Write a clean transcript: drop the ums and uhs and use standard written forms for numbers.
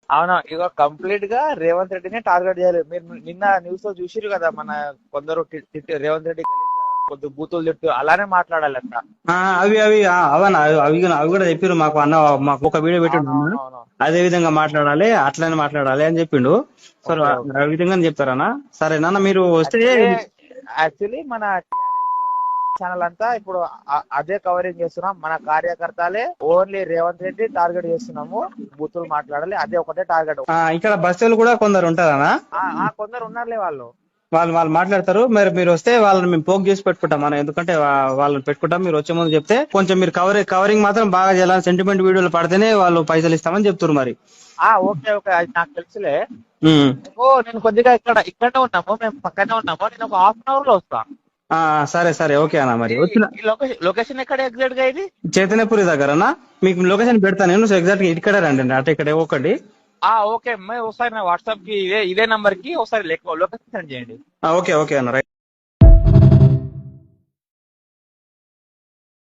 అవునా, ఇక కంప్లీట్ గా రేవంత్ రెడ్డినే టార్గెట్ చేయాలి. మీరు నిన్న న్యూస్ లో చూసిరు కదా, మన కొందరు రేవంత్ రెడ్డి కొద్ది బూతులు తిట్టు అలానే మాట్లాడాలంట. అవి అవి అవనా అవి కూడా చెప్పారు మాకు అన్న. మాకు ఒక వీడియో పెట్టిండు అన్న. అవునవునవును. అదే విధంగా మాట్లాడాలి, అట్లనే మాట్లాడాలి అని చెప్పిండు. సరే ఓకే ఆ ఓకే. విధంగా చెప్తారన్నా. సరే నాన్న మీరు వస్తే. యాక్చువల్లీ యాక్చువల్లీ మన ఛానల్ అంతా ఇప్పుడు అదే కవరింగ్ చేస్తున్నాం. మన కార్యకర్తలే ఓన్లీ రేవంత్ రెడ్డి టార్గెట్ చేస్తున్నాము. బూతులు మాట్లాడాలి, అదే ఒకటే టార్గెట్. ఇక్కడ బస్తీలు కూడా కొందరు ఉంటారన్నా. కొందరు ఉన్నారులే వాళ్ళు. వాళ్ళు వాళ్ళు మాట్లాడతారు. మరి మీరు వస్తే వాళ్ళని మేము పోక్ చేసి పెట్టుకుంటాం మనం. ఎందుకంటే వాళ్ళని పెట్టుకుంటాం. మీరు వచ్చే ముందు చెప్తే కొంచెం మీరు కవరింగ్ మాత్రం బాగా చేయాలి. సెంటిమెంట్ వీడియోలు పడితేనే వాళ్ళు పైసలు ఇస్తామని చెప్తారు మరి. ఓకే ఓకే, అది నాకు తెలుసులే. ఉమ్. నేను కొద్దిగా ఇక్కడనే ఉన్నాము, మేము పక్కనే ఉన్నాము. నేను ఒక హాఫ్ అన్ అవర్ లో వస్తా. సరే సరే ఓకే అన్న. మరి వచ్చిన ఈ లొకేషన్ ఎక్కడ ఎగ్జాక్ట్ గా ఇది? చైతన్యపురి దగ్గర అన్న. మీకు లొకేషన్ పెడతాను నేను. ఎగ్జాక్ట్ గా ఇక్కడ రండి అటు ఇక్కడ ఒకటి. ఓకే, ఒకసారి నా వాట్సాప్ కి ఇదే నంబర్ కి ఒకసారి లొకేషన్ సెండ్ చేయండి. ఓకే ఓకే అన్న రైట్.